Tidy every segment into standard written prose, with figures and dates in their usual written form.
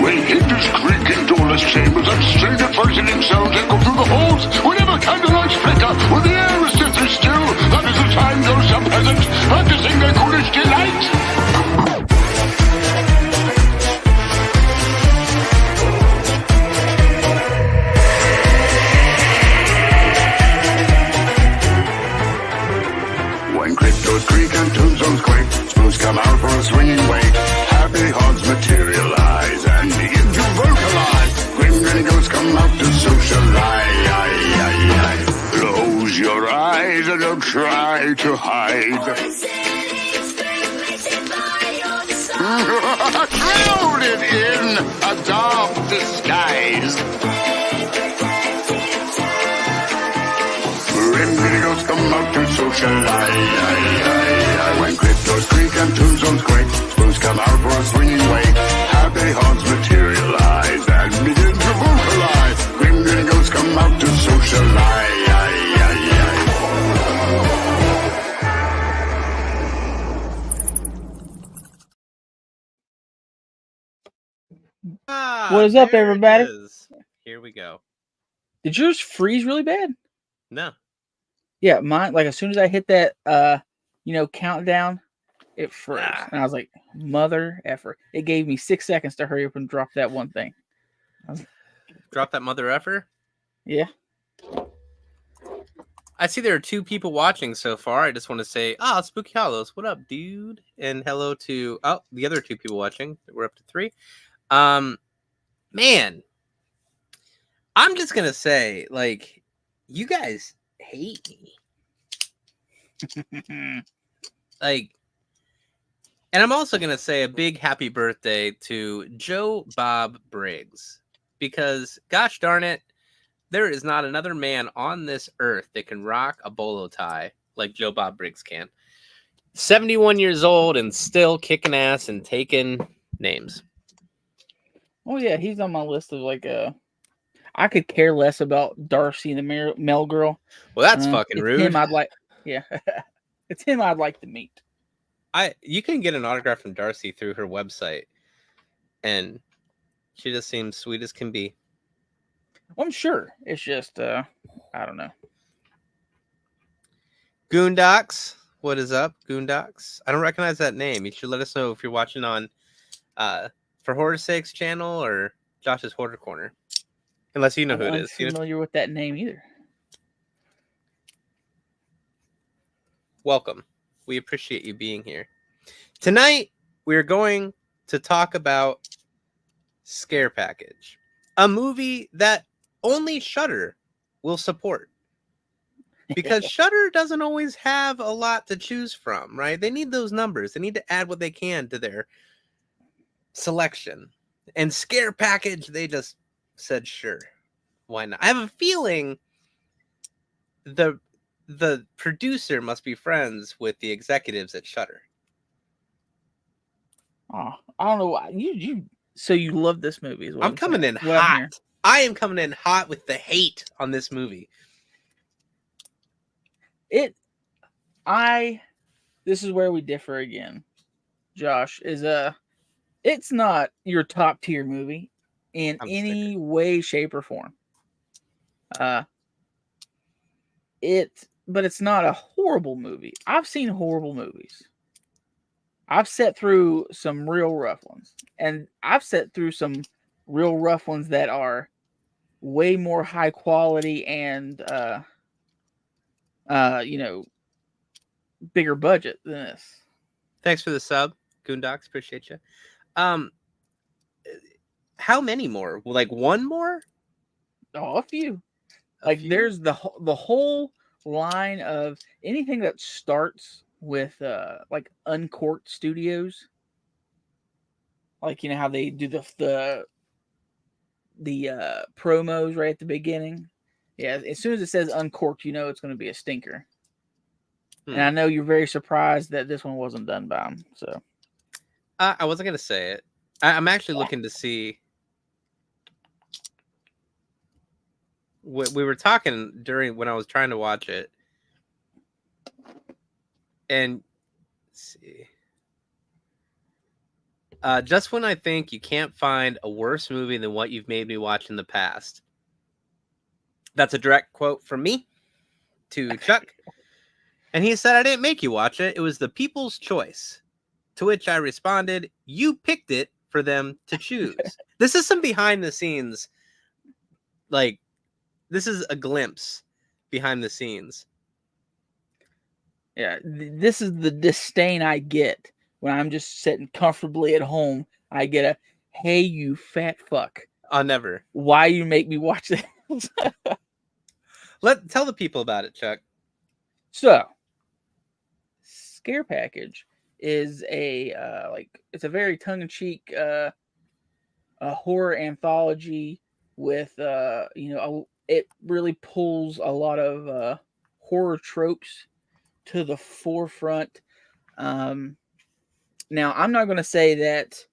When hinges creak in doorless chambers and strange frightening sounds echo through the halls, whenever candlelights flicker, when the air is deathly still, that is the time those are present, practicing their ghoulish delight. When cryptos creak and tombstones quake, spoons come out for a swinging wake. Happy hearts materialize and begin to vocalize. Grim grinning ghosts come out to socialize. Close your eyes and don't try to hide. Shrouded in a dark disguise. Grim grinning ghosts come out to socialize. When cryptos creak and tombstones quake, spoons come out for a swinging wake. Happy hearts materialize and begin to vocalize. Grim grinning ghosts come out to socialize. What is up, everybody? Here we go. Did yours freeze really bad? No. Yeah, mine, like, as soon as I hit that, countdown, it froze. And I was like, mother effer. It gave me 6 seconds to hurry up and drop that one thing. Drop that mother effer? Yeah. I see there are 2 people watching so far. I just want to say, Spooky Hollows, what up, dude? And hello to, the other 2 people watching. We're up to 3. Man, I'm just going to say, like, you guys hate me. Like, and I'm also going to say a big happy birthday to Joe Bob Briggs, because gosh darn it, there is not another man on this earth that can rock a bolo tie like Joe Bob Briggs can. 71 years old and still kicking ass and taking names. Oh, yeah, he's on my list of, like, I could care less about Darcy and the Mel Girl. Well, that's fucking rude. Him I'd like, yeah. It's him I'd like to meet. You can get an autograph from Darcy through her website, and she just seems sweet as can be. I'm sure. It's just, I don't know. Goondocks, what is up, Goondocks? I don't recognize that name. You should let us know if you're watching on For Horror's Sake's channel or Josh's Hoarder Corner. Unless you know who it is. I'm not familiar with that name either. Welcome. We appreciate you being here. Tonight, we're going to talk about Scare Package, a movie that only Shudder will support. Because Shudder doesn't always have a lot to choose from, right? They need those numbers. They need to add what they can to their selection. And Scare Package, they just said, sure, why not? I have a feeling the producer must be friends with the executives at Shudder. Oh, I don't know why so you love this movie. Is what I'm coming in hot. I am coming in hot with the hate on this movie. This is where we differ again, Josh, is it's not your top tier movie in any way, shape, or form. But it's not a horrible movie. I've seen horrible movies. I've sat through some real rough ones. And I've sat through some real rough ones that are way more high quality and bigger budget than this. Thanks for the sub, Goondocks. Appreciate you. How many more? Like one more? Oh, a few. There's the whole line of anything that starts with like Uncorked Studios. Like, you know how they do the promos right at the beginning. Yeah, as soon as it says Uncorked, you know it's going to be a stinker. And I know you're very surprised that this one wasn't done by him. So I wasn't going to say it. I'm actually looking to see. We were talking during when I was trying to watch it, and let's see. Just when I think you can't find a worse movie than what you've made me watch in the past. That's a direct quote from me to Chuck. And he said, I didn't make you watch it. It was the people's choice. To which I responded, you picked it for them to choose. This is some behind the scenes. Like, this is a glimpse behind the scenes. Yeah, this is the disdain I get when I'm just sitting comfortably at home. I get a, hey, you fat fuck. I'll never. Why you make me watch this? Tell the people about it, Chuck. So, Scare Package is a it's a very tongue-in-cheek a horror anthology with it really pulls a lot of horror tropes to the forefront. Now, I'm not going to say that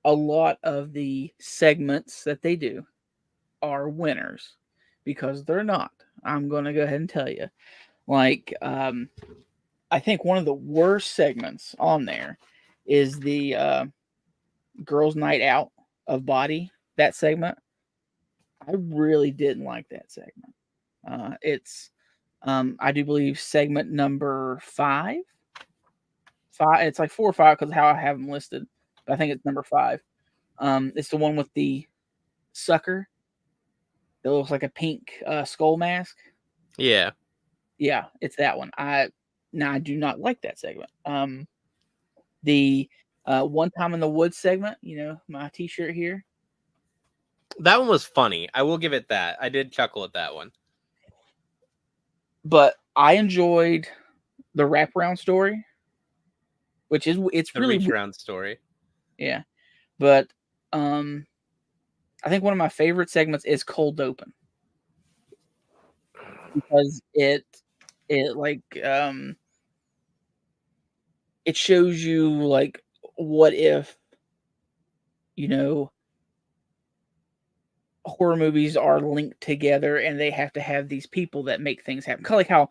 a lot of the segments that they do are winners, because they're not. I'm going to go ahead and tell you. Like, I think one of the worst segments on there is the Girls' Night Out of Body. That segment, I really didn't like that segment. It's I do believe segment number 5. It's like 4 or 5 because how I have them listed. But I think it's number 5. It's the one with the sucker that looks like a pink skull mask. Yeah. Yeah, it's that one. I do not like that segment. The One Time in the Woods segment, my t-shirt here. That one was funny. I will give it that. I did chuckle at that one. But I enjoyed the wraparound story, which is it's The really reach around story. Yeah. But I think one of my favorite segments is Cold Open, because it shows you like what if horror movies are linked together and they have to have these people that make things happen. Kind of like how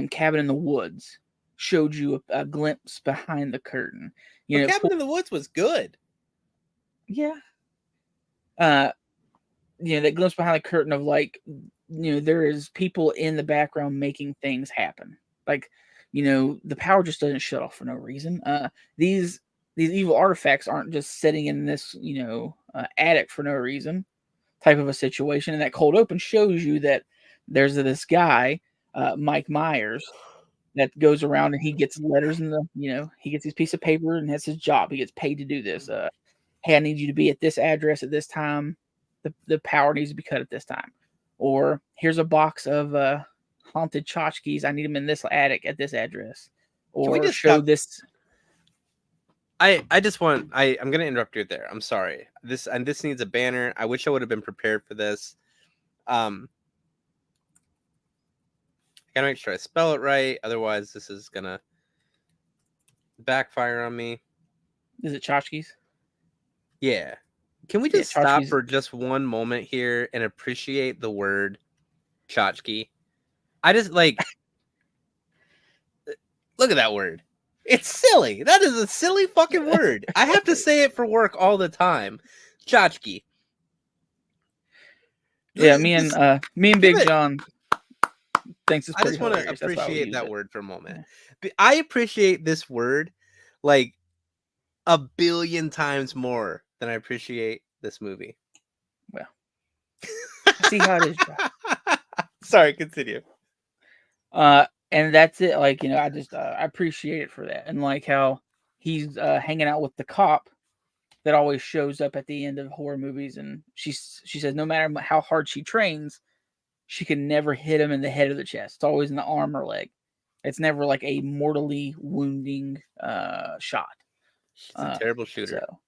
Cabin in the Woods showed you a glimpse behind the curtain. Cabin in the Woods was good. Yeah. That glimpse behind the curtain of there is people in the background making things happen. Like, the power just doesn't shut off for no reason. These evil artifacts aren't just sitting in this, attic for no reason type of a situation. And that Cold Open shows you that there's this guy, Mike Myers, that goes around and he gets letters in he gets this piece of paper and that's his job. He gets paid to do this. Hey, I need you to be at this address at this time. The power needs to be cut at this time. Or here's a box of haunted tchotchkes. I need them in this attic at this address. Or Can we just show this. I'm going to interrupt you there. I'm sorry. This needs a banner. I wish I would have been prepared for this. I gotta make sure I spell it right. Otherwise, this is gonna backfire on me. Is it tchotchkes? Yeah. Can we just stop tchotchkes. for just one moment here and appreciate the word tchotchke? I just look at that word. It's silly. That is a silly fucking word. I have to say it for work all the time. Tchotchke. Yeah, me and Big John thinks it's I pretty just want to hilarious. appreciate that word for a moment. Yeah. I appreciate this word like a billion times more than I appreciate this movie. Well, see how it is. Sorry, continue. And that's it. I just I appreciate it for that, and like how he's hanging out with the cop that always shows up at the end of horror movies, and she says no matter how hard she trains, she can never hit him in the head or the chest. It's always in the arm or leg. It's never like a mortally wounding shot. She's a terrible shooter. So,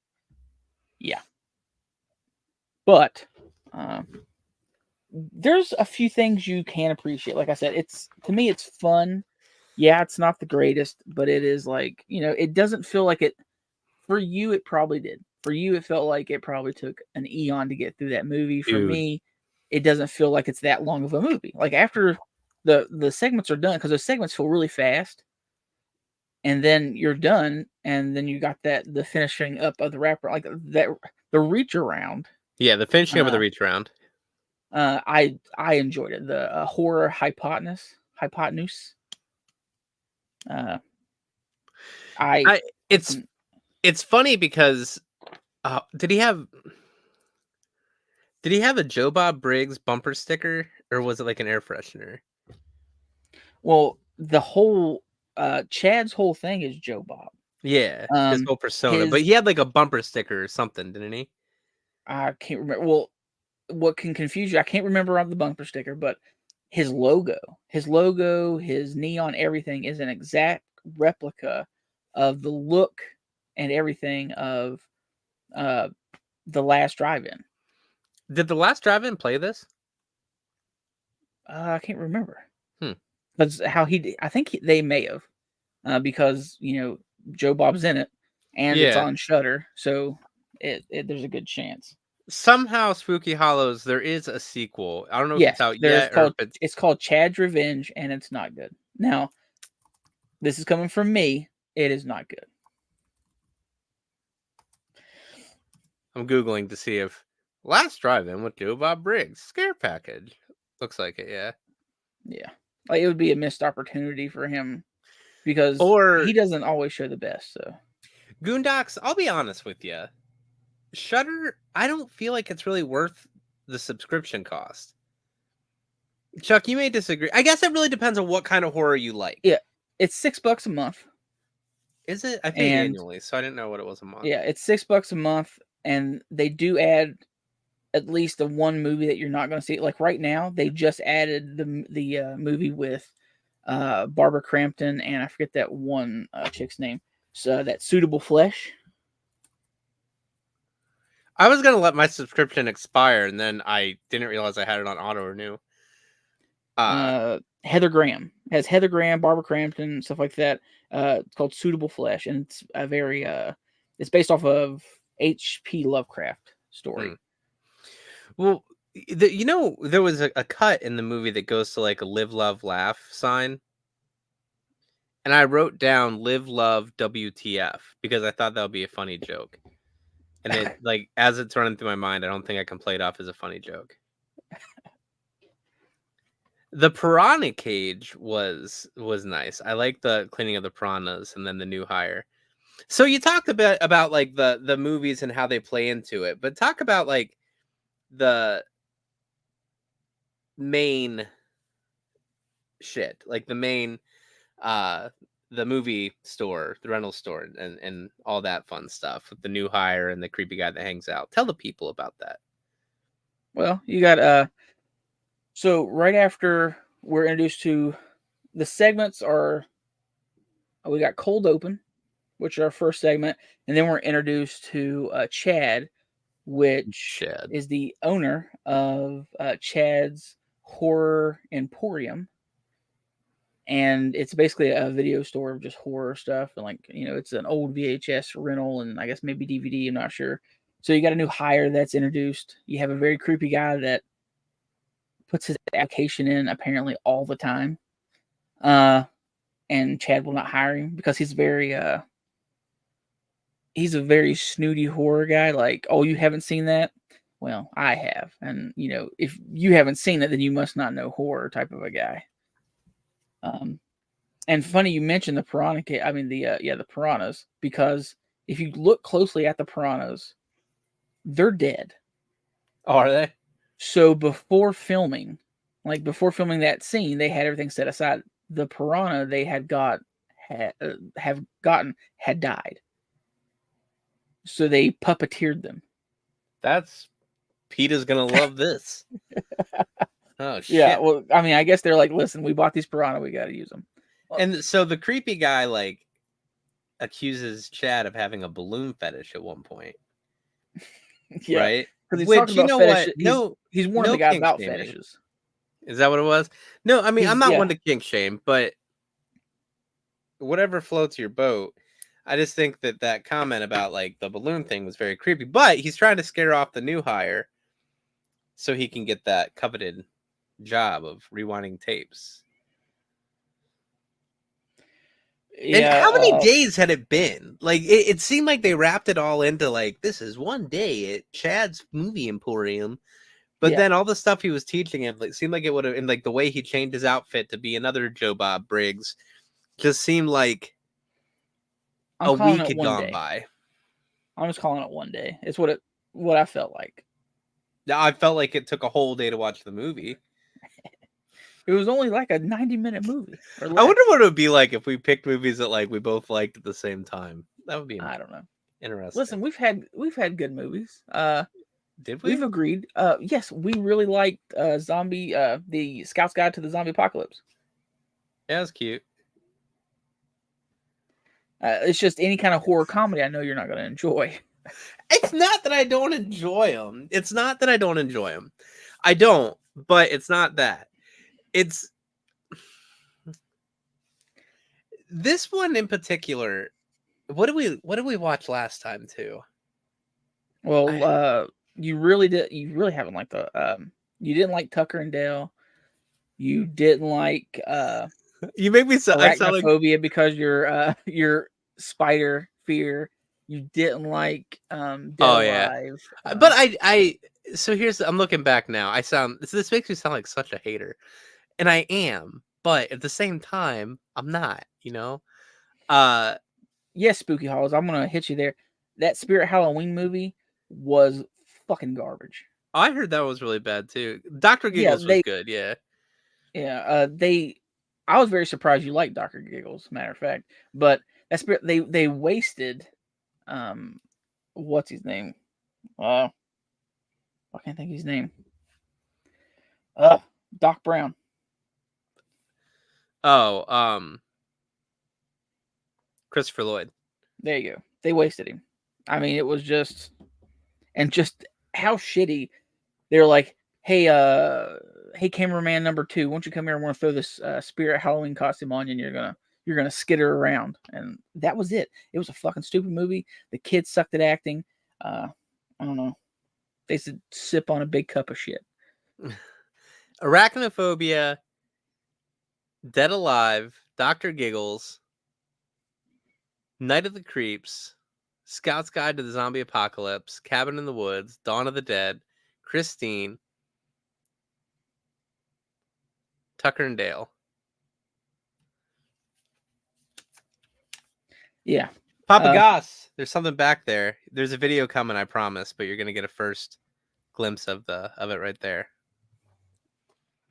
yeah. But there's a few things you can appreciate. Like I said, to me it's fun. Yeah, it's not the greatest, but it is it doesn't feel like it. For you, it probably did. For you, it felt like it probably took an eon to get through that movie. For me, it doesn't feel like it's that long of a movie. Like after the segments are done, because those segments feel really fast, and then you're done, and then you got the finishing up of the wrapper, like that, the reach around. Yeah, the finishing up of the reach around. I enjoyed it. The horror hypotenuse. It's funny because did he have a Joe Bob Briggs bumper sticker, or was it like an air freshener? Well, the whole Chad's whole thing is Joe Bob. Yeah, his whole persona. But he had like a bumper sticker or something, didn't he? I can't remember. Well, what can confuse you? I can't remember on the bumper sticker, but his logo, his neon, everything is an exact replica of the look and everything of the Last Drive-In. Did the Last Drive-In play this? I can't remember. That's how he did. I think they may have, because Joe Bob's in it, and it's on Shudder, so there's a good chance. Somehow, Spooky Hollows, there is a sequel. I don't know if it's out yet. It's called Chad's Revenge, and it's not good. Now, this is coming from me. It is not good. I'm Googling to see if Last Drive-In with Joe Bob Briggs scare package. Looks like it, yeah. Yeah. Like, it would be a missed opportunity for him because he doesn't always show the best. So, Goondocks, I'll be honest with you. Shudder, I don't feel like it's really worth the subscription cost. Chuck, you may disagree. I guess it really depends on what kind of horror you like. Yeah, it's $6 a month. Is it? I pay annually, so I didn't know what it was a month. Yeah, it's $6 a month, and they do add at least the one movie that you're not going to see. Like right now, they just added the movie with Barbara Crampton, and I forget that one chick's name. So that Suitable Flesh. I was gonna let my subscription expire, and then I didn't realize I had it on auto renew. Heather Graham has Heather Graham, Barbara Crampton, stuff like that. It's called Suitable Flesh, and it's a very it's based off of H.P. Lovecraft story. Well, there was a cut in the movie that goes to like a live, love, laugh sign. And I wrote down live, love, WTF because I thought that would be a funny joke. And it like as it's running through my mind, I don't think I can play it off as a funny joke. The piranha cage was nice. I like the cleaning of the piranhas and then the new hire. So you talked a bit about like the movies and how they play into it, but talk about like the main shit, like the main the movie store, the rental store, and all that fun stuff with the new hire and the creepy guy that hangs out. Tell the people about that. Well, you got so right after we're introduced to the segments are we got Cold Open, which is our first segment, and then we're introduced to Chad, which is the owner of Chad's Horror Emporium. And it's basically a video store of just horror stuff. And like, it's an old VHS rental and I guess maybe DVD, I'm not sure. So you got a new hire that's introduced. You have a very creepy guy that puts his application in apparently all the time. And Chad will not hire him because he's a very snooty horror guy. Like, oh, you haven't seen that? Well, I have. And, if you haven't seen it, then you must not know horror type of a guy. And funny you mentioned the piranha. The piranhas, because if you look closely at the piranhas, they're dead. Oh, are they? So before filming that scene, they had everything set aside. The piranha they had died. So they puppeteered them. Peter's gonna love this. Oh shit! Yeah, well, I guess they're like, listen, we bought these piranha, we got to use them. And so the creepy guy like accuses Chad of having a balloon fetish at one point. Yeah, right? Because he's talking about fetishes. He's warning the guy about shaming. fetishes. Is that what it was? No, I'm not one to kink shame, but whatever floats your boat. I just think that comment about like the balloon thing was very creepy. But he's trying to scare off the new hire so he can get that coveted job of rewinding tapes. And Yeah, how many days had it been? Like it seemed like they wrapped it all into like this is one day at Chad's Movie Emporium. But Yeah. then all the stuff he was teaching him, like, seemed like it would have, and like the way he changed his outfit to be another Joe Bob Briggs, just seemed like I'm a calling week it had one gone day. by. I'm just calling it one day. It's what I felt like. Now I felt like it took a whole day to watch the movie. It was only like a 90-minute movie. Or less. I wonder what it would be like if we picked movies that like we both liked at the same time. That would be I don't know. interesting. Listen, we've had good movies. Did we? We've agreed. Yes, we really liked Zombie. The Scout's Guide to the Zombie Apocalypse. Yeah, it was cute. It's just any kind of horror comedy. I know you're not going to enjoy. It's not that I don't enjoy them. It's not that I don't enjoy them. I don't, but it's not that. It's this one in particular. What did we watch last time too? Well, you really haven't liked the you didn't like Tucker and Dale. You didn't like You make me I sound like arachnophobia because your spider fear. You didn't like Dead Alive. But I so here's I'm looking back now. This makes me sound like such a hater. And I am, but at the same time, I'm not, you know? Yes, Spooky Halls, I'm gonna hit you there. That Spirit Halloween movie was fucking garbage. I heard that was really bad too. Dr. Giggles was good, yeah. Yeah, I was very surprised you liked Dr. Giggles, matter of fact. But that Spirit they wasted what's his name? I can't think of his name. Doc Brown. Oh, Christopher Lloyd. There you go. They wasted him. I mean, it was just how shitty. They're like, hey, cameraman number 2, won't you come here? I want to throw this Spirit Halloween costume on you, and you're gonna skitter around. And that was it. It was a fucking stupid movie. The kids sucked at acting. I don't know. They should sip on a big cup of shit. Arachnophobia, Dead Alive, Dr. Giggles, Night of the Creeps, Scout's Guide to the Zombie Apocalypse, Cabin in the Woods, Dawn of the Dead, Christine, Tucker and Dale. Yeah. Papa Goss, there's something back there. There's a video coming, I promise, but you're gonna get a first glimpse of it right there.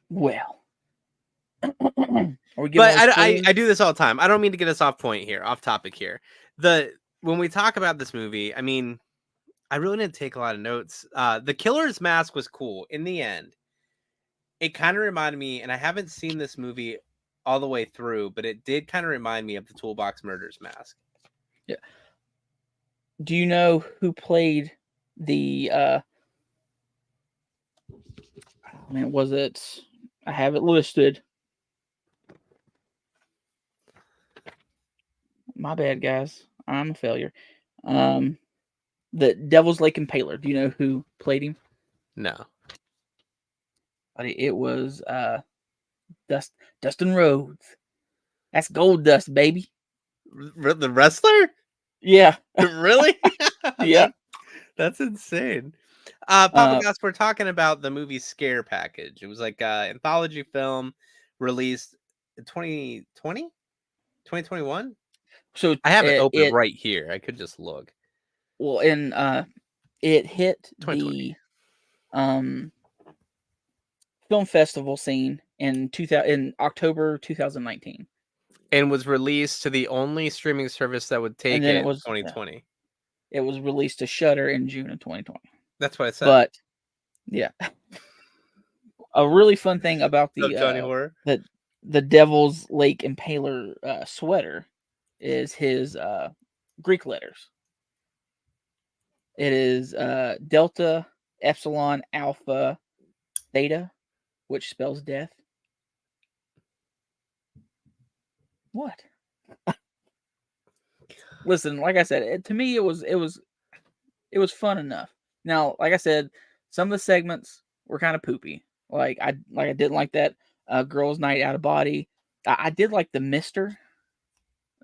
Well, but I do this all the time. I don't mean to get us off topic here. When we talk about this movie, I mean, I really didn't take a lot of notes. The killer's mask was cool in the end. It kind of reminded me, and I haven't seen this movie all the way through, but it did kind of remind me of the Toolbox Murders mask. Yeah. Do you know who played the was it? I have it listed. My bad, guys. I'm a failure. The Devil's Lake Impaler. Do you know who played him? No. It was Dustin Rhodes. That's Gold Dust, baby. The wrestler? Yeah. Really? Yeah. That's insane. Papa Gus, we're talking about the movie Scare Package. It was like an anthology film released in 2020? 2021? So I have it open right here. I could just look. Well, it hit the film festival scene in October 2019. And was released to the only streaming service that would take it in 2020. It was released to Shudder in June of 2020. That's what I said. But yeah, a really fun thing about the Devil's Lake Impaler sweater is his Greek letters. It is Delta, Epsilon, Alpha, Theta, which spells death. What? Listen, like I said, to me it was fun enough. Now, like I said, some of the segments were kind of poopy. Like I didn't like that girls' night out of body. I did like the Mister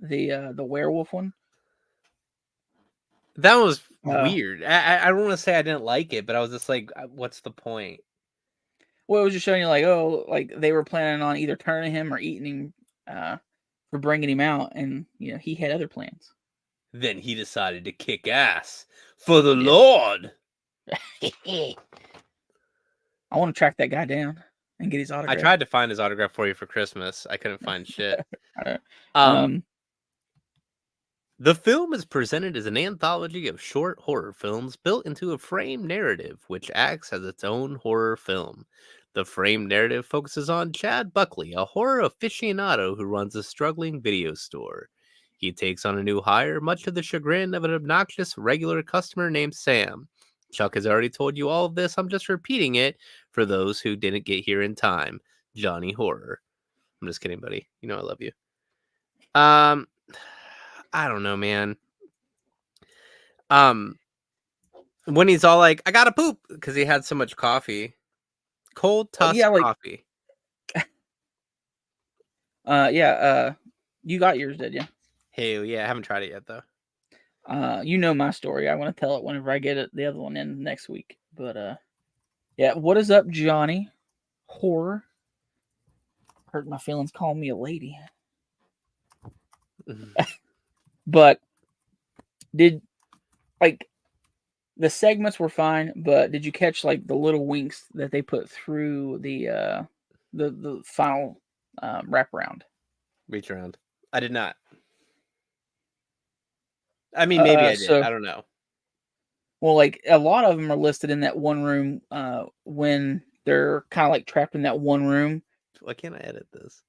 the werewolf one. That was Uh, weird. I don't want to say I didn't like it, but I was just like, what's the point? Well, it was just showing you like, oh, like they were planning on either turning him or eating him for bringing him out, and he had other plans. Then he decided to kick ass for the Yeah. Lord. I want to track that guy down and get his I autograph. tried to find his autograph for you for Christmas. I couldn't find shit. The film is presented as an anthology of short horror films built into a framed narrative, which acts as its own horror film. The framed narrative focuses on Chad Buckley, a horror aficionado who runs a struggling video store. He takes on a new hire, much to the chagrin of an obnoxious regular customer named Sam. Chuck has already told you all of this. I'm just repeating it for those who didn't get here in time. Johnny Horror. I'm just kidding, buddy. You know I love you. I don't know, man. When he's all like, I gotta poop because he had so much coffee. Cold tusk coffee. You got yours, did you? Hell yeah, I haven't tried it yet though. You know my story. I want to tell it whenever I get the other one in next week. But yeah, what is up, Johnny Horror? Hurt my feelings calling me a lady. But the segments were fine, but did you catch like the little winks that they put through the final wraparound? Reach around. I did not. I mean, maybe I did. I don't know. Well, like a lot of them are listed in that one room when they're kind of like trapped in that one room. Why can't I edit this?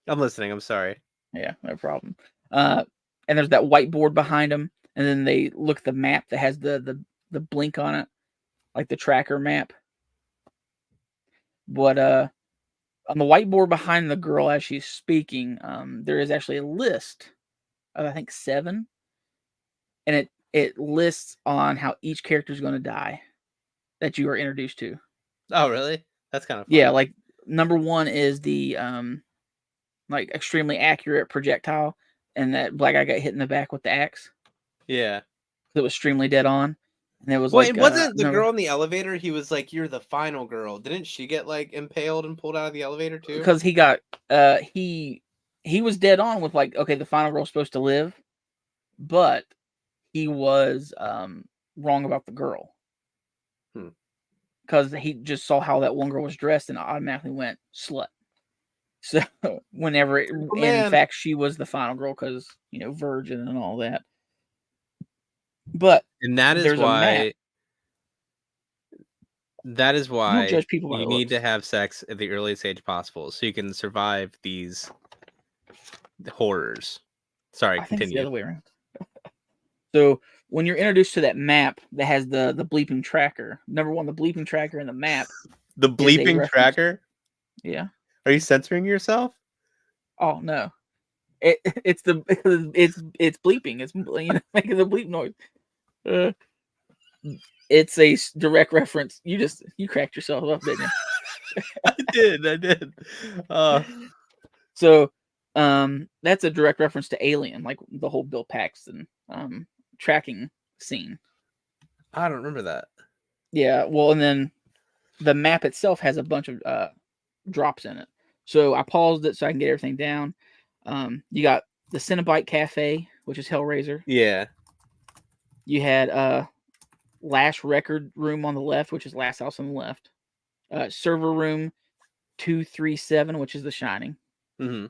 I'm listening. I'm sorry. Yeah, no problem. And there's that whiteboard behind them, and then they look at the map that has the blink on it, like the tracker map. But on the whiteboard behind the girl as she's speaking, there is actually a list of I think 7, and it lists on how each character is going to die that you are introduced to. Oh, really? That's kind of fun. Yeah. Like number 1 is the like extremely accurate projectile, and that black guy got hit in the back with the axe. Yeah, it was extremely dead on. And it was it wasn't the girl in the elevator. He was like, "You're the final girl." Didn't she get like impaled and pulled out of the elevator too? Because he got he was dead on with like, okay, the final girl's supposed to live, but he was wrong about the girl. Because he just saw how that one girl was dressed and automatically went slut. So whenever in fact she was the final girl, because virgin and all that. But that is why you judge people by you need to have sex at the earliest age possible so you can survive these horrors. Sorry, continue. I think it's the other way around. So when you're introduced to that map that has the bleeping tracker, number 1, the bleeping tracker and the map. The bleeping tracker? Yeah. Are you censoring yourself? Oh no. It's bleeping. It's making the bleep noise. It's a direct reference. You cracked yourself up, didn't you? I did. So that's a direct reference to Alien, like the whole Bill Paxton tracking scene. I don't remember that. Yeah, well, and then the map itself has a bunch of drops in it. So I paused it so I can get everything down. You got the Cinnabite Cafe, which is Hellraiser. Yeah. You had Last Record Room on the left, which is Last House on the left. Server Room 237, which is The Shining. Mm-hmm.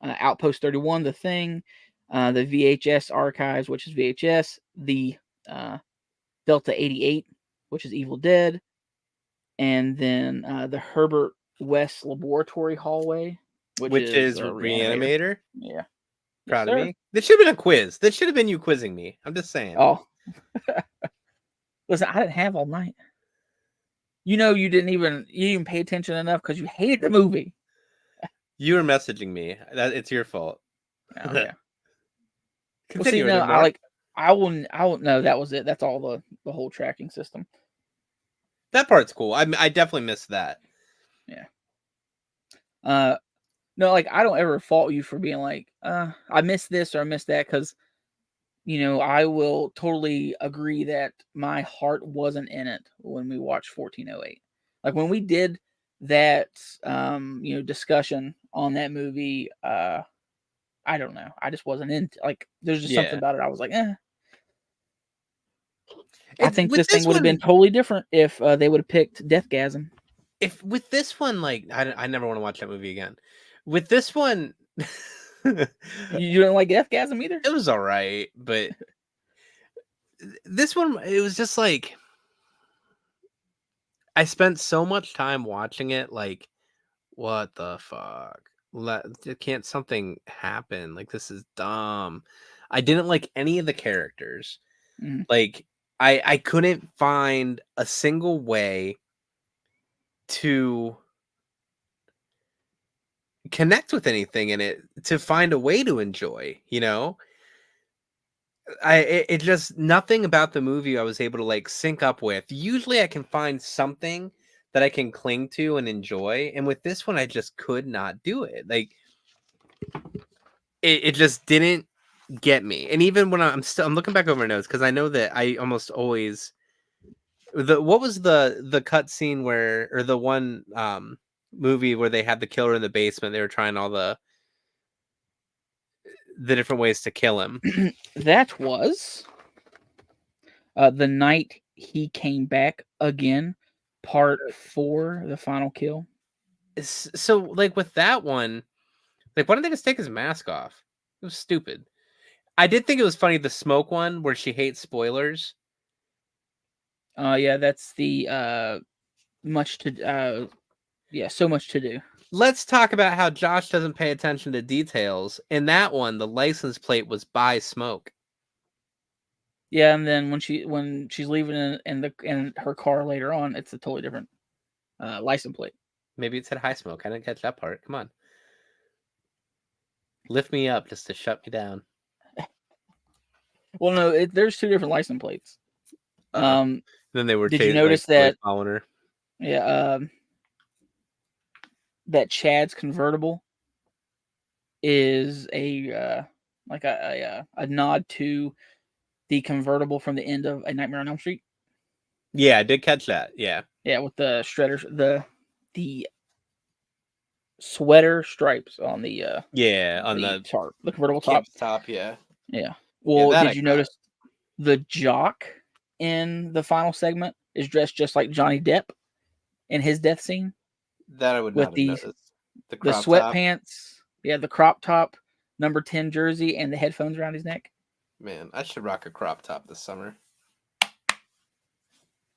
Outpost 31, The Thing. The VHS Archives, which is VHS. The Delta 88, which is Evil Dead. And then the Herbert West Laboratory Hallway, which is Reanimator. Yeah. Proud of me. This should have been a quiz. This should have been you quizzing me. I'm just saying. Oh. Listen, I didn't have all night. You didn't even pay attention enough because you hated the movie. You were messaging me. It's your fault. Oh, yeah. Continue. I wouldn't know. That was it. That's all the whole tracking system. That part's cool. I definitely missed that. Yeah. No, like I don't ever fault you for being like, I missed this or I missed that, because I will totally agree that my heart wasn't in it when we watched 1408. Like when we did that discussion on that movie, I don't know. I just wasn't into, like, there's just something Yeah. about it. I was like, eh. I And think with this thing this would have been one, totally different if they would have picked Deathgasm. if with this one, like I never want to watch that movie again. With this one, it You didn't like Deathgasm either? was all right, but this one, it was just like I spent so much time watching it. Like, what the fuck? Can't something happen? Like, this is dumb. I didn't like any of the characters. Mhm. Like, I couldn't find a single way to connect with anything in it, to find a way to enjoy, it just, nothing about the movie I was able to like sync up with. Usually I can find something that I can cling to and enjoy, and with this one I just could not do it. Like, it just didn't get me. And even when I'm looking back over my notes, because I know that I almost always, what was the cut scene where, or the one movie where they had the killer in the basement, they were trying all the different ways to kill him. That was the night he came back again, part 4, the final kill. So like with that one, like, why didn't they just take his mask off? It was stupid. I did think it was funny, the smoke one where she hates spoilers. Yeah, that's the so much to do. Let's talk about how Josh doesn't pay attention to details. In that one, the license plate was by smoke. Yeah, and then when she's leaving in her car later on, it's a totally different license plate. Maybe it said high smoke. I didn't catch that part. Come on. Lift me up just to shut me down. Well, no, there's 2 different license plates. Then they were did you notice that following her? Yeah, that Chad's convertible is a nod to the convertible from the end of A Nightmare on Elm Street. Yeah, I did catch that. Yeah. Yeah, with the shredders, the sweater stripes on the on the the tarp, the convertible top. top, yeah. Yeah. Well, that did you notice the jock in the final segment is dressed just like Johnny Depp in his death scene? That I would with not have noticed. The crop top. sweatpants, the crop top, number 10 jersey, and the headphones around his neck. Man, I should rock a crop top this summer.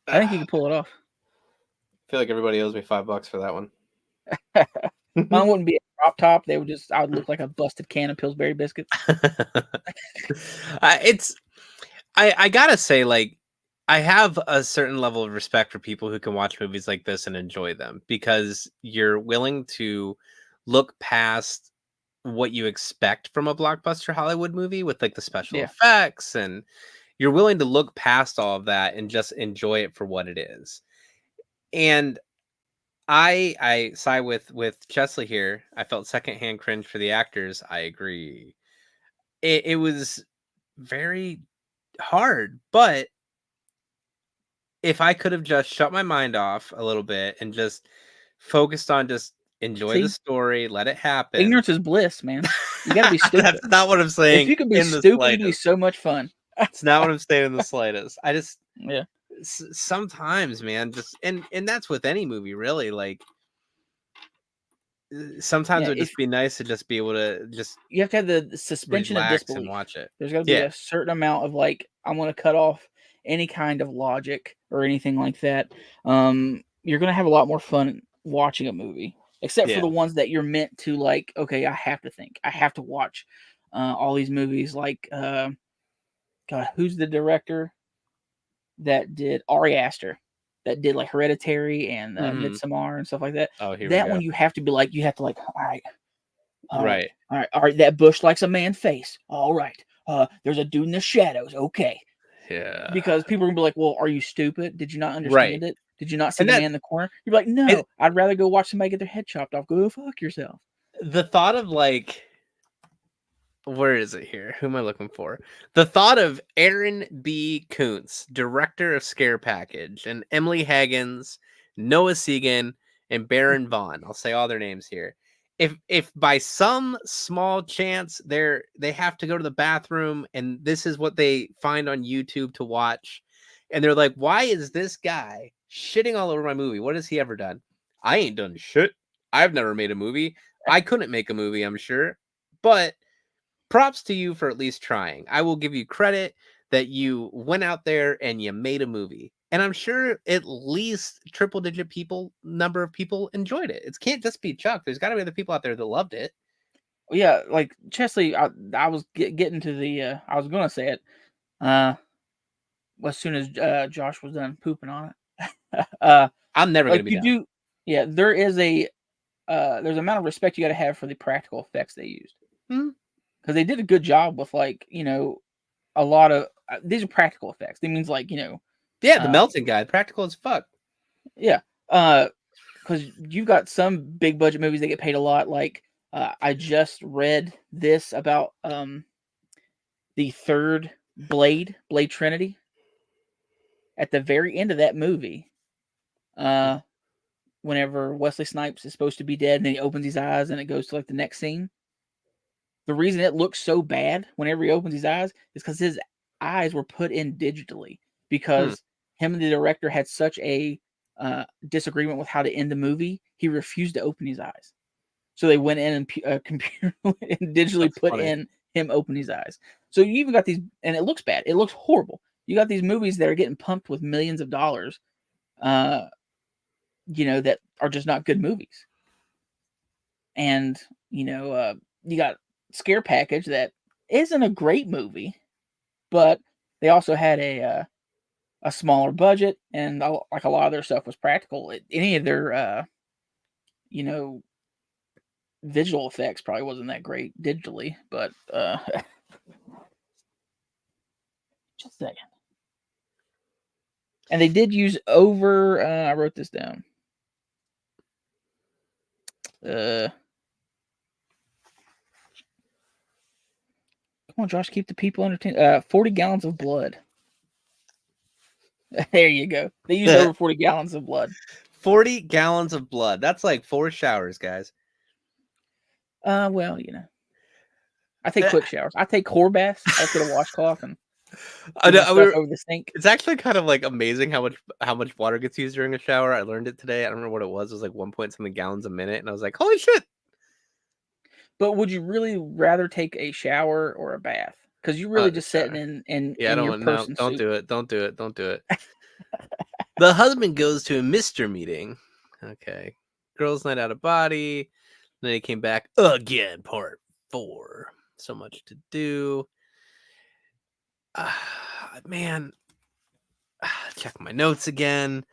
I think you can pull it off. I feel like everybody owes me $5 for that one. Mine wouldn't be a crop top. I would look like a busted can of Pillsbury biscuits. I gotta say, like, I have a certain level of respect for people who can watch movies like this and enjoy them, because you're willing to look past what you expect from a blockbuster Hollywood movie with like the special effects, and you're willing to look past all of that and just enjoy it for what it is. And I side with Chesley here. I felt secondhand cringe for the actors. I agree. It was very hard, but if I could have just shut my mind off a little bit and just focused on just enjoy the story, let it happen. Ignorance is bliss, man. You gotta be stupid. That's not what I'm saying. If you could be stupid, it'd be so much fun. It's not what I'm saying in the slightest. I just Yeah. Sometimes, man, just and that's with any movie, really. Like, sometimes it would just be nice to just be able to just, you have to have the suspension of disbelief and watch it. There's got to be a certain amount of like, I'm going to cut off any kind of logic or anything like that. You're going to have a lot more fun watching a movie, except for the ones that you're meant to, like, okay, I have to think, I have to watch all these movies. Like, God, who's the director that did Ari Aster? That did like Hereditary and Midsommar and stuff like that. Oh, that one you have to be like, all right, all right. That bush likes a man face. All right, there's a dude in the shadows. Okay, yeah. Because people are gonna be like, well, are you stupid? Did you not understand it? Did you not see the man in the corner? You're like, no, I'd rather go watch somebody get their head chopped off. Go fuck yourself. the thought of like, where is it here? Who am I looking for? The thought of Aaron B. Kuntz, director of Scare Package, and Emily Haggins, Noah Segan, and Baron Vaughn. I'll say all their names here. If by some small chance they have to go to the bathroom and this is what they find on YouTube to watch, and they're like, why is this guy shitting all over my movie? What has he ever done? I ain't done shit. I've never made a movie. I couldn't make a movie, I'm sure. But props to you for at least trying. I will give you credit that you went out there and you made a movie. And I'm sure at least triple digit number of people enjoyed it. It can't just be Chuck. There's got to be other people out there that loved it. Yeah, like Chesley, I was getting to the. I was gonna say it. As soon as Josh was done pooping on it. I'm never like gonna be you done. do. Yeah, there is there's an amount of respect you got to have for the practical effects they used. Because they did a good job with a lot of these are practical effects. That means Yeah, the melting guy, practical as fuck. Yeah, because you've got some big budget movies that get paid a lot. Like I just read this about the third Blade Trinity. At the very end of that movie, whenever Wesley Snipes is supposed to be dead, and then he opens his eyes, and it goes to the next scene. The reason it looks so bad whenever he opens his eyes is because his eyes were put in digitally because him and the director had such a disagreement with how to end the movie. He refused to open his eyes. So they went in and computer and digitally put in him open his eyes. So you even got these, and it looks bad. It looks horrible. You got these movies that are getting pumped with millions of dollars, that are just not good movies. And, you got Scare Package that isn't a great movie, but they also had a smaller budget, and a lot of their stuff was practical. Any of their visual effects probably wasn't that great digitally, but just a second. And they did use I wrote this down. Come on, Josh, keep the people entertained. 40 gallons of blood. There you go. They used over 40 gallons of blood. 40 gallons of blood. That's like 4 showers, guys. Well, I take quick showers. I take core baths. I just get a washcloth and stuff over the sink. It's actually kind of amazing how much water gets used during a shower. I learned it today. I don't remember what it was. It was like 1 point something gallons a minute, and I was like, holy shit. But would you really rather take a shower or a bath? Because you really just sitting in your person don't suit. do it. Don't do it. Don't do it. The husband goes to a Mr. meeting. Okay. Girls' night out of body. Then he came back again, part 4. So much to do. Man. Check my notes again.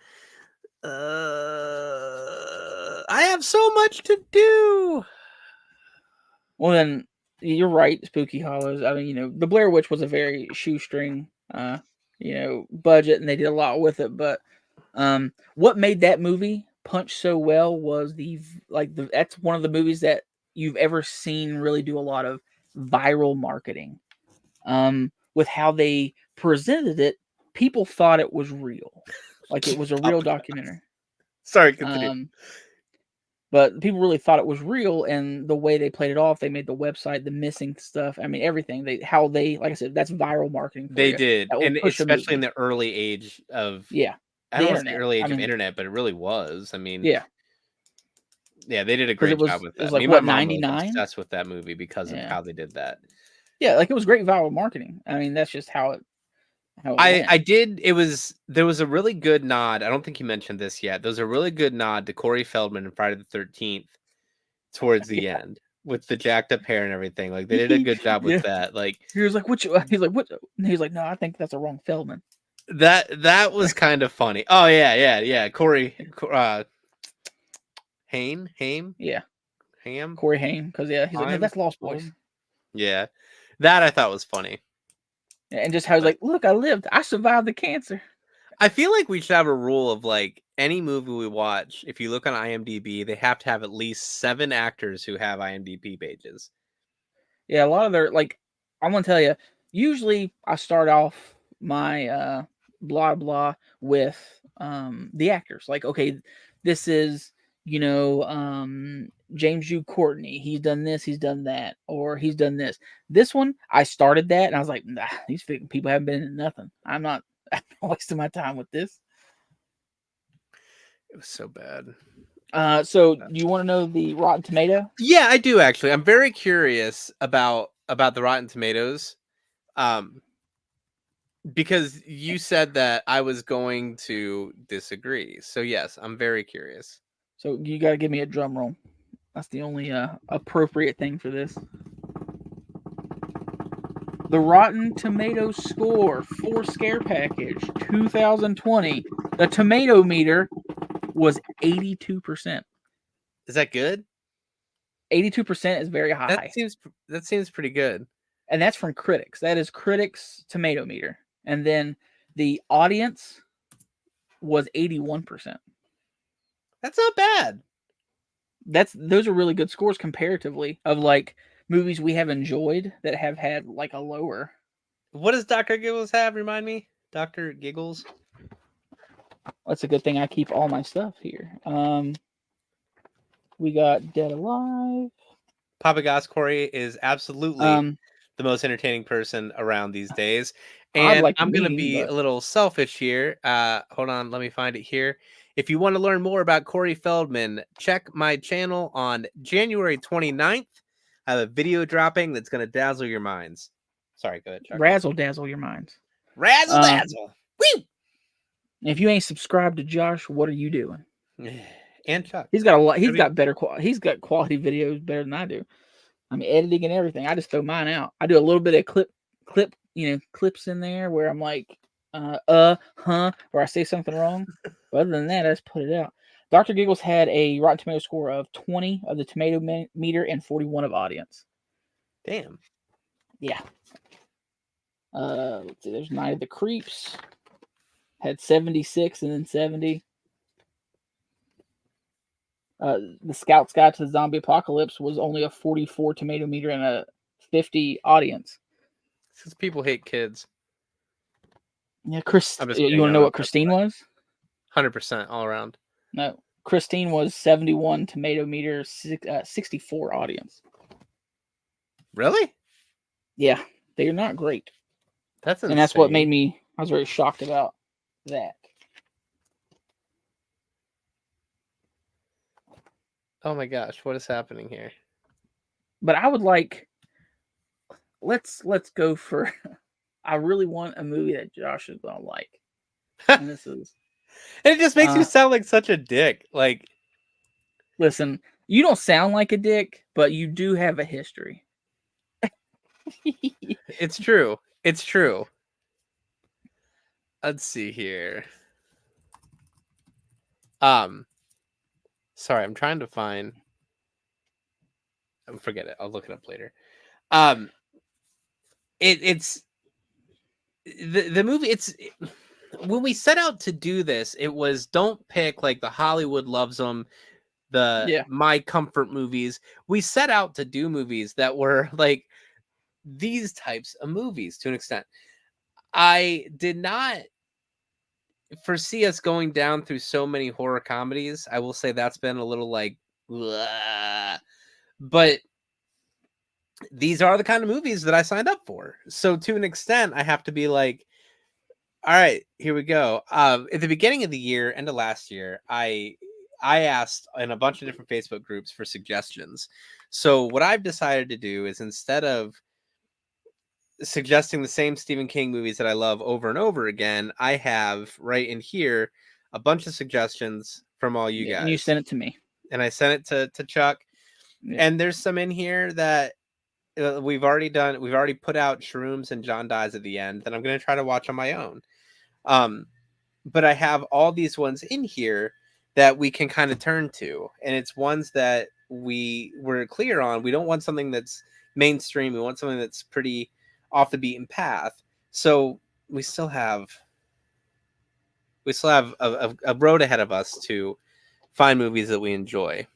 I have so much to do. Well, then you're right, Spooky Hollows. I mean, the Blair Witch was a very shoestring, budget, and they did a lot with it. But what made that movie punch so well was that's one of the movies that you've ever seen really do a lot of viral marketing. With how they presented it, people thought it was real, like it was a real documentary. Sorry, continue. But people really thought it was real, and the way they played it off, they made the website, the missing stuff. I mean, everything. Like I said, that's viral marketing. They did, and especially in the early age of I don't want to say early age of internet, but it really was. I mean, yeah, they did a great job with that. It was like what 99? Obsessed with that movie because of how they did that. Yeah, it was great viral marketing. I mean, that's just how it. There was a really good nod. I don't think you mentioned this yet. There was a really good nod to Corey Feldman in Friday the 13th towards the end with the jacked up hair and everything. Like they did a good job with that. Like he was like, "Which?" He's like, "What?" And he's like, "No, I think that's a wrong Feldman." That was kind of funny. Oh yeah. Corey Haim. Yeah. Ham. Corey Haim, because he's like, "No, that's Lost Boys." Yeah, that I thought was funny. And just how he's like, look, I lived. I survived the cancer. I feel like we should have a rule of like, any movie we watch, if you look on IMDb, they have to have at least 7 actors who have IMDb pages. Yeah, a lot of their like I'm gonna tell you, usually I start off my blah blah with the actors. Like, okay, this is James Hugh Courtney. He's done this, he's done that, or he's done this. This one, I started that and I was like, nah, these people haven't been in nothing. I'm not wasting my time with this. It was so bad. So do you want to know the Rotten Tomato? Yeah, I do actually. I'm very curious about the Rotten Tomatoes. Because you said that I was going to disagree. So yes, I'm very curious. So you got to give me a drum roll. That's the only appropriate thing for this. The Rotten Tomatoes score for Scare Package 2020. The tomato meter was 82%. Is that good? 82% is very high. That seems pretty good. And that's from critics. That is critics' tomato meter. And then the audience was 81%. That's not bad. Those are really good scores comparatively of like movies we have enjoyed that have had like a lower. What does Dr. Giggles have? Remind me. Dr. Giggles. That's a good thing I keep all my stuff here. We got Dead Alive. Papa Goss Corey is absolutely the most entertaining person around these days. And I'm going to be a little selfish here. Hold on. Let me find it here. If you want to learn more about Corey Feldman, check my channel on January 29th. I have a video dropping that's going to dazzle your minds. Sorry, go ahead, Chuck. Razzle dazzle your minds. Razzle dazzle. Woo! If you ain't subscribed to Josh, what are you doing? And Chuck. He's got a lot. He's got better quality. He's got quality videos better than I do. I mean, editing and everything. I just throw mine out. I do a little bit of clips in there where I'm like, or I say something wrong. But other than that, I just put it out. Dr. Giggles had a Rotten Tomato score of 20 of the tomato meter and 41 of audience. Damn. Yeah. Let's see. There's Night of the Creeps. Had 76 and then 70. The Scout's Guide to the Zombie Apocalypse was only a 44 tomato meter and a 50 audience. Because people hate kids. Yeah, you want to know what Christine was? 100% all around. No, Christine was 71 tomato meter, 64 audience. Really? Yeah, they're not great. That's insane. And that's what made me. I was very shocked about that. Oh my gosh, what is happening here? But I would like. Let's go for. I really want a movie that Josh is gonna like. And this is. And it just makes you sound like such a dick. Like, listen, you don't sound like a dick, but you do have a history. It's true. It's true. Let's see here. Sorry, I'm trying to find. Forget it. I'll look it up later. It's the movie. When we set out to do this, it was don't pick like the Hollywood loves them, my comfort movies. We set out to do movies that were like these types of movies to an extent. I did not foresee us going down through so many horror comedies. I will say that's been a little like, ugh. But these are the kind of movies that I signed up for. So to an extent, I have to be like, all right, here we go. At the beginning of the year, end of last year, I asked in a bunch of different Facebook groups for suggestions. So what I've decided to do is instead of suggesting the same Stephen King movies that I love over and over again, I have right in here a bunch of suggestions from all you guys. And you sent it to me. And I sent it to Chuck. Yeah. And there's some in here that we've already done. We've already put out Shrooms and John Dies at the end that I'm going to try to watch on my own. But I have all these ones in here that we can kind of turn to. And it's ones that we're clear on. We don't want something that's mainstream. We want something that's pretty off the beaten path. So we still have We still have a road ahead of us to find movies that we enjoy.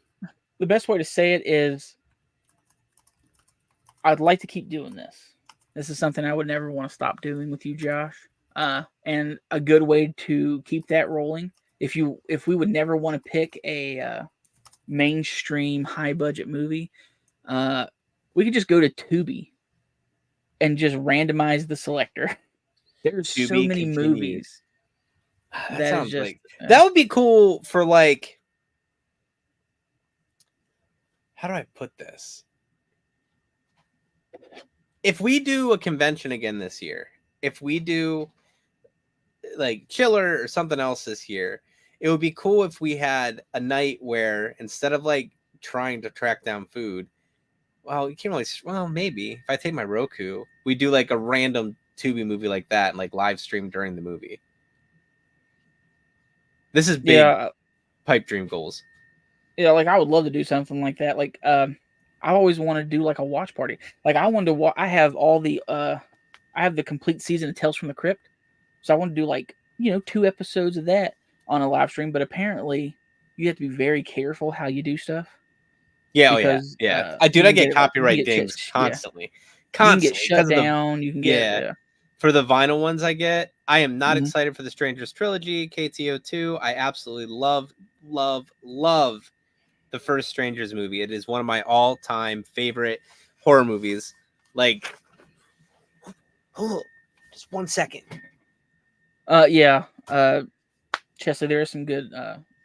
The best way to say it is, I'd like to keep doing this. This is something I would never want to stop doing with you, Josh. And a good way to keep that rolling, if we would never want to pick a mainstream high budget movie, we could just go to Tubi and just randomize the selector. There's To so be many continued. movies. That That is sounds just like that would be cool for like. How do I put this? If we do a convention again this year, if we do like Chiller or something else this year, it would be cool if we had a night where instead of like trying to track down food, well, you can't really. Well, maybe if I take my Roku, we do like a random Tubi movie like that and like live stream during the movie. This is big yeah, pipe dream goals. yeah. Like I would love to do something like that. Like I always want to do like a watch party. Like I wanted to. I have all the I have the complete season of Tales from the Crypt, so I want to do like 2 episodes of that on a live stream. But apparently, you have to be very careful how you do stuff. Yeah, Because, oh yeah. you I can get get copyright shut- dings yeah. constantly. You can get Constantly. shut because of the down. You can get yeah. For the vinyl ones I get, I am not Mhm. excited for the Strangers trilogy, KTO2. I absolutely love the first Strangers movie. It is one of my all-time favorite horror movies. Like, just 1 second. Yeah. Chesley, there are some good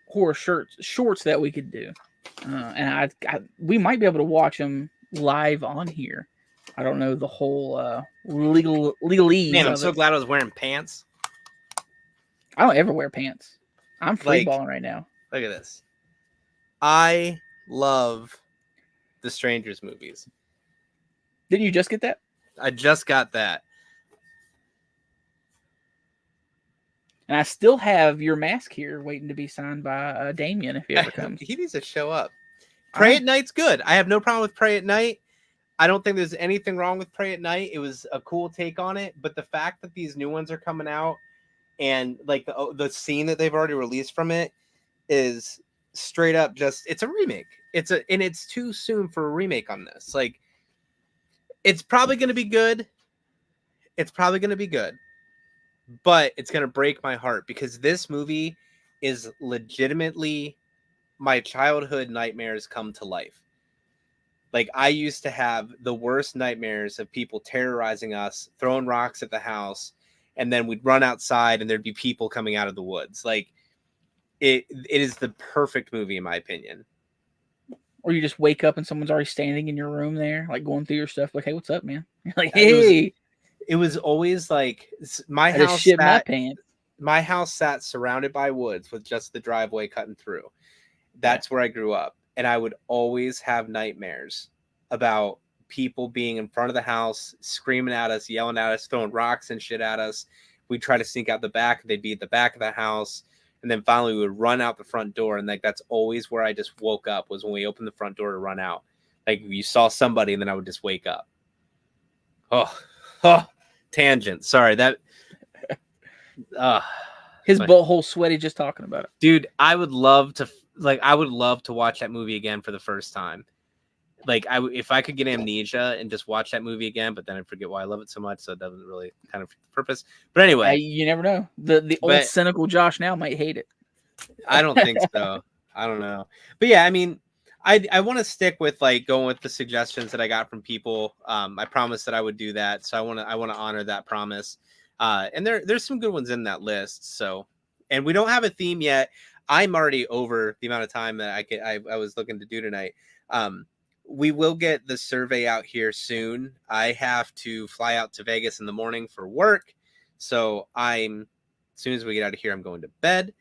horror shorts that we could do, and we might be able to watch them live on here. I don't know the whole legalese Man, I'm of so it. glad I was wearing pants. I don't ever wear pants. I'm free Like- balling right now. Look at this. I love the Strangers movies. Didn't you just get that? I just got that. And I still have your mask here waiting to be signed by Damien if he ever comes. He needs to show up. Pray at Night's good. I have no problem with Pray at Night. I don't think there's anything wrong with Pray at Night. It was a cool take on it, but the fact that these new ones are coming out and like the scene that they've already released from it is straight up just it's a remake. And it's too soon for a remake on this. Like it's probably going to be good. But it's going to break my heart because this movie is legitimately my childhood nightmares come to life. Like I used to have the worst nightmares of people terrorizing us, throwing rocks at the house, and then we'd run outside and there'd be people coming out of the woods. Like it is the perfect movie in my opinion. Or you just wake up and someone's already standing in your room there, like going through your stuff, like, "Hey, what's up, man?" You're like, "Hey." It was always like my I just house shit my pants. My house sat surrounded by woods with just the driveway cutting through. That's where I grew up. And I would always have nightmares about people being in front of the house, screaming at us, yelling at us, throwing rocks and shit at us. We'd try to sneak out the back. They'd be at the back of the house. And then finally we would run out the front door. And like, that's always where I just woke up was when we opened the front door to run out. Like you saw somebody and then I would just wake up. Oh, tangent. Sorry. That, His butthole sweaty just talking about it. Dude, I would love to watch that movie again for the first time. Like if I could get amnesia and just watch that movie again, but then I forget why I love it so much, so it doesn't really kind of fit the purpose. But anyway, you never know. The old cynical Josh now might hate it. I don't think so. I don't know. But yeah, I mean, I want to stick with like going with the suggestions that I got from people. I promised that I would do that, so I want to honor that promise. And there's some good ones in that list. So, and we don't have a theme yet. I'm already over the amount of time that I was looking to do tonight. We will get the survey out here soon. I have to fly out to Vegas in the morning for work. So as soon as we get out of here, I'm going to bed.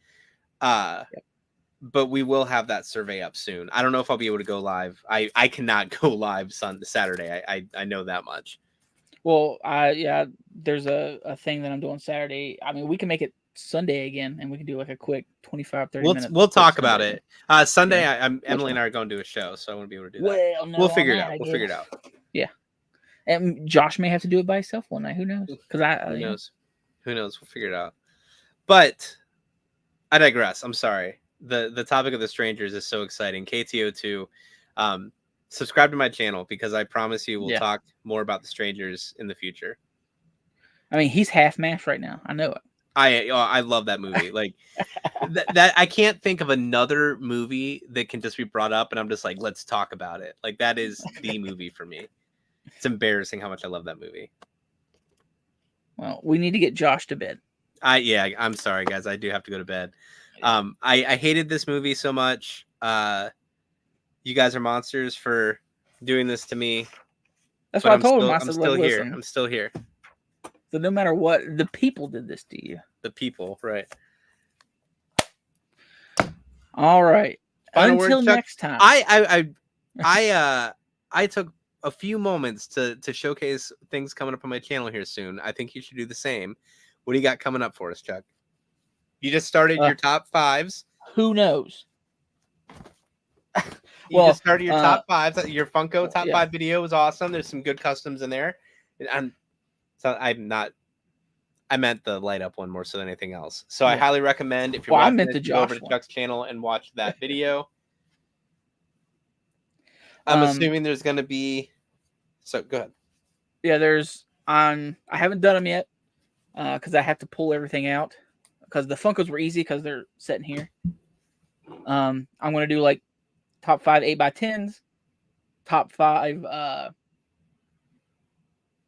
But we will have that survey up soon. I don't know if I'll be able to go live. I cannot go live Saturday. I know that much. Well, there's a thing that I'm doing Saturday. I mean, we can make it Sunday again, and we can do like a quick 25-30 minutes. We'll talk about it. Sunday, Yeah. Emily and I are going to a show, so I won't be able to do that. Well, no, We'll figure it out. We'll figure it out. Yeah, and Josh may have to do it by himself one night. Who knows? Because Who knows? Who knows? We'll figure it out. But I digress. I'm sorry. The topic of the strangers is so exciting. KTO2, subscribe to my channel because I promise you we'll talk more about the strangers in the future. I mean, he's half mashed right now. I know it. I love that movie. Like that I can't think of another movie that can just be brought up and I'm just like, let's talk about it. Like that is the movie for me. It's embarrassing how much I love that movie. Well, we need to get Josh to bed. I'm sorry guys. I do have to go to bed. I hated this movie so much. You guys are monsters for doing this to me. That's what I told him. I I'm said, still here. listen. I'm still here. So no matter what, the people did this to you. The people, right? All right. Final Until word, Chuck. next time. I took a few moments to showcase things coming up on my channel here soon. I think you should do the same. What do you got coming up for us, Chuck? You just started your top fives. Who knows? You just started your top fives. Your Funko top 5 video was awesome. There's some good customs in there. I meant the light up one more so than anything else. So I highly recommend if you're watching this, go over to Chuck's channel and watch that video. I'm assuming there's going to be. So go ahead. Yeah, I haven't done them yet because I have to pull everything out because the Funkos were easy because they're sitting here. I'm going to do like top 5 8x10s, top 5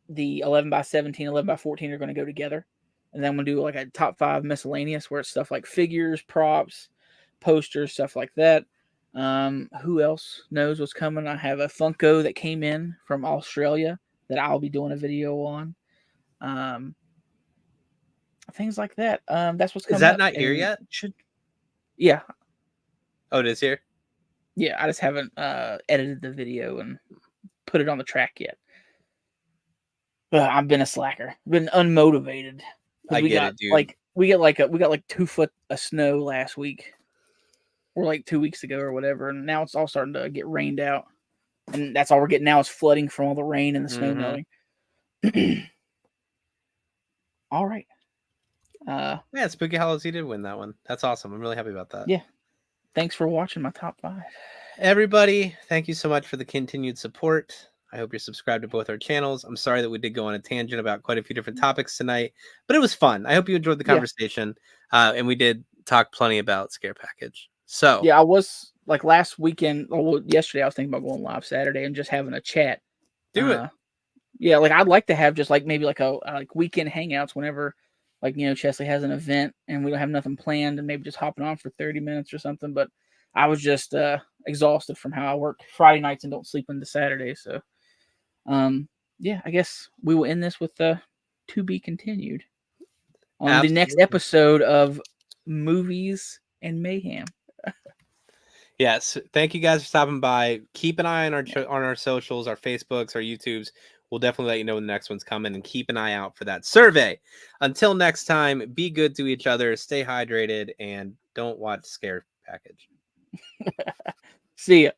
the 11x17, 11x14 are going to go together. And then I'm going to do like a top 5 miscellaneous where it's stuff like figures, props, posters, stuff like that. Who else knows what's coming? I have a Funko that came in from Australia that I'll be doing a video on. Things like that. That's what's coming. Is that up. not here yet? Yeah. Oh, it is here? Yeah, I just haven't edited the video and put it on the track yet. I've been a slacker. Been unmotivated. I get it, dude. Like we got like 2 foot of snow last week, or like 2 weeks ago, or whatever, and now it's all starting to get rained out, and that's all we're getting now is flooding from all the rain and the snow melting. All right. Yeah, Spooky Hollows, he did win that one. That's awesome. I'm really happy about that. Yeah. Thanks for watching my top 5. Everybody, thank you so much for the continued support. I hope you're subscribed to both our channels. I'm sorry that we did go on a tangent about quite a few different topics tonight, but it was fun. I hope you enjoyed the conversation. And we did talk plenty about Scare Package. So yeah, I was like last weekend, yesterday I was thinking about going live Saturday and just having a chat. Do it. Yeah, like I'd like to have just like maybe like a like weekend hangouts whenever like, you know, Chesley has an event and we don't have nothing planned and maybe just hopping on for 30 minutes or something. But I was just exhausted from how I work Friday nights and don't sleep into Saturday. So, yeah, I guess we will end this with to be continued on the next episode of Movies and Mayhem. Yes, thank you guys for stopping by. Keep an eye on our socials, our Facebooks, our YouTubes. We'll definitely let you know when the next one's coming, and keep an eye out for that survey. Until next time, be good to each other, stay hydrated, and don't watch Scare Package. See ya.